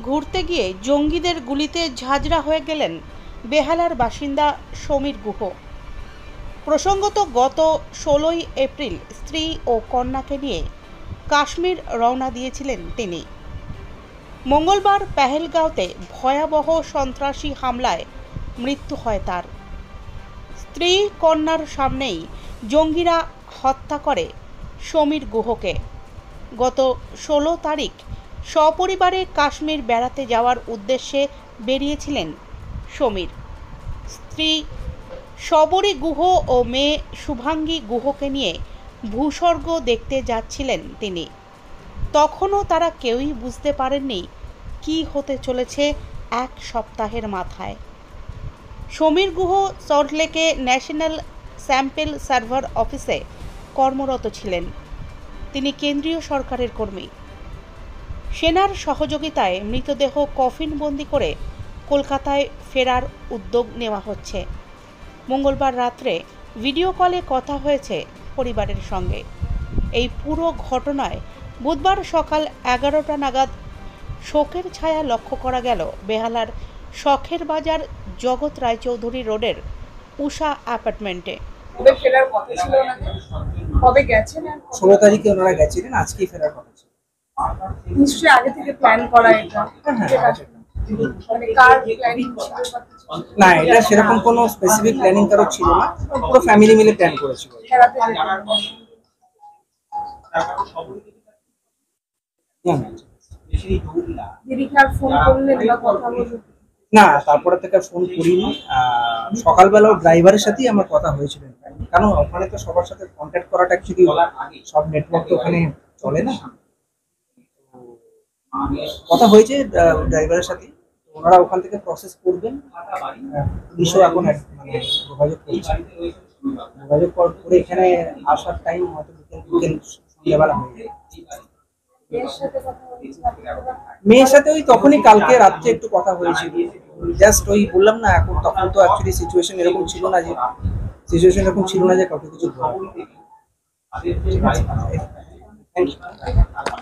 ঘুরতে গিয়ে জঙ্গিদের গুলিতে ঝাঁঝরা হয়ে গেলেন বেহালার বাসিন্দা সমীর গুহ। প্রসঙ্গত গত 16ই এপ্রিল স্ত্রী ও কন্যাকে নিয়ে কাশ্মীর রওনা দিয়েছিলেন তিনি। মঙ্গলবার পেহেলগাঁওতে ভয়াবহ সন্ত্রাসী হামলায় মৃত্যু হয় তার। স্ত্রী কন্যার সামনেই জঙ্গিরা হত্যা করে সমীর গুহকে। গত 16 তারিখ সপরিবারে কাশ্মীর বেড়াতে যাওয়ার উদ্দেশ্যে বেরিয়েছিলেন সমীর। স্ত্রী শবরী গুহ ও মেয়ে শুভাঙ্গী গুহকে নিয়ে ভূস্বর্গ দেখতে যাচ্ছিলেন তিনি। তখনও তারা কেউই বুঝতে পারেননি কি হতে চলেছে এক সপ্তাহের মাথায়। সমীর গুহ সল্টলেকে ন্যাশনাল স্যাম্পল সার্ভার অফিসে কর্মরত ছিলেন। তিনি কেন্দ্রীয় সরকারের কর্মী। সেনার সহযোগিতায় মৃতদেহ কফিনবন্দি করে কলকাতায় ফেরার উদ্যোগ নেওয়া হচ্ছে। মঙ্গলবার রাত্রে ভিডিও কলে কথা হয়েছে পরিবারের সঙ্গে। এই পুরো ঘটনায় বুধবার সকাল 11টা নাগাদ শোকের ছায়া লক্ষ্য করা গেল বেহালার শখের বাজার জগৎ রায়চৌধুরী রোডের উষা অ্যাপার্টমেন্টে। কবে ফেরার কথা ছিল ওনাদের? কবে গেছেন? 16 তারিখে ওনারা গেছিলেন, আজকেই ফেরার কথা ছিল। নিশ্চয়ই আগে থেকে প্ল্যান করা এটা। মানে কার প্ল্যানিং ছিল? না, এটা সেরকম কোনো স্পেসিফিক প্ল্যানিং কারো ছিল না, পুরো ফ্যামিলি মিলে প্ল্যান করেছিল। ফেরাতে দিদিকে আর ফোন করলেন বা কথা বললেন? না, তারপরে থেকে ফোন করিনি। সকালবেলাও ড্রাইভারের সাথেই আমার কথা হয়েছিল, কারণ ওখানে তো সবার সাথে কন্ট্যাক্ট করাটা অ্যাকচুয়ালি সব নেটওয়ার্ক তো ওখানে চলে না। কথা হয়েছে ড্রাইভারের সাথে, ওনারা ওখান থেকে প্রসেস করবেন। পুলিশও এখন মানে যোগাযোগ করছে। যোগাযোগ করে এখানে আসার টাইম হয়তো বিকেল সন্ধ্যাবেলা হয়ে যায়। মেয়ের সাথে ওই তখনই কালকে রাত্রে একটু কথা হয়েছিল, জাস্ট ওই বললাম না, এখন তখন তো অ্যাকচুয়ালি সিচুয়েশন এরকম ছিল না যে কাউকে কিছু বলা।